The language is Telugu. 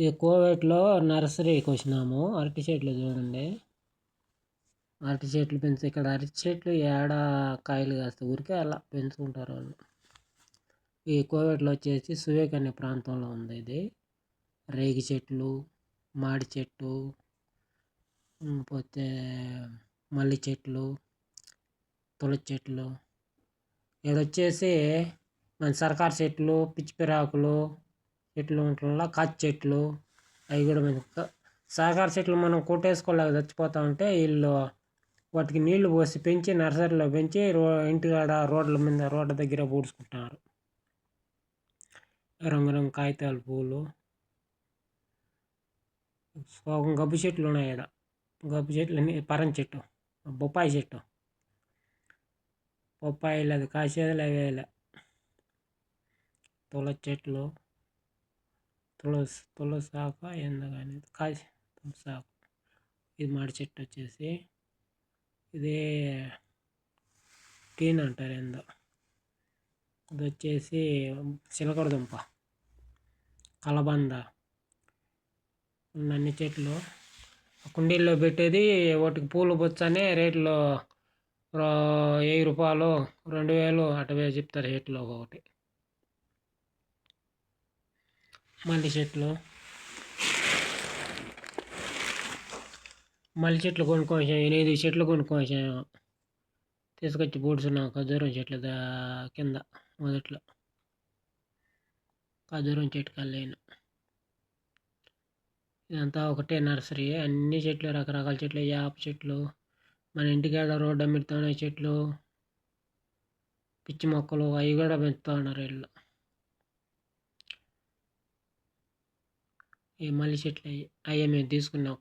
ఈ కోవేట్లో నర్సరీకి వచ్చినాము. అరటి చెట్లు చూడండి. అరటి చెట్లు పెంచి ఇక్కడ అరటి చెట్లు ఏడ కాయలు కాస్తాయి, ఊరికే అలా పెంచుకుంటారు వాళ్ళు. ఈ కోవేట్లో వచ్చేసి సువేక్ అనే ప్రాంతంలో ఉంది ఇది. రేగి చెట్లు, మాడి చెట్టు, పోతే మల్లి చెట్లు, తులసి చెట్లు, ఇక్కడొచ్చేసి మన సర్కారు చెట్లు, పిచ్చి పిరాకులు చెట్లు ఉంటుండ, కాచి చెట్లు, అవి కూడా సహకార చెట్లు మనం కొట్టేసుకోలేక చచ్చిపోతా ఉంటే వీళ్ళు వాటికి నీళ్లు పోసి పెంచి నర్సరీలో పెంచి ఇంటికాడ రోడ్ల దగ్గర పూడ్చుకుంటున్నారు. రంగురంగు కాగితాల పూలు, సగం గబ్బు చెట్లు ఉన్నాయి ఇక్కడ. గబ్బు చెట్లు, పరం చెట్టు, బొప్పాయి చెట్టు, బొప్పాయిలు అది కాసేది అవేలే. తులసి చెట్లు, తులసి ఆకు కానీ కాసి తులసి ఆకు. ఇది మాడి చెట్టు వచ్చేసి ఇది టీన్ అంటారు ఏందో. ఇది వచ్చేసి చిలకడ దుంప, కలబంద, అన్ని చెట్లు కుండీల్లో పెట్టేది. వాటికి పూలు బొచ్చనే రేట్లో 1000 రూపాయలు, 2000 అటువే చెప్తారు చెట్లు ఒకటి. మల్లి చెట్లు కొనుక్కోసాము, 8 చెట్లు కొనుక్కోసాము. తీసుకొచ్చి పూడ్చున్నాం ఖర్జూరం చెట్లు కింద మొదట్లో. ఖర్జూరం చెట్టు కల్లేను. ఇదంతా ఒకటే నర్సరీ. అన్ని చెట్లు, రకరకాల చెట్లు, యాప చెట్లు, మన ఇంటికాడ రోడ్డు అమ్మిడుతున్న చెట్లు, పిచ్చి మొక్కలు, అవి కూడా పెంచుతూ ఉన్నారు వీళ్ళు. ఈ మల్లి చెట్లు అవి మేము తీసుకున్నాం.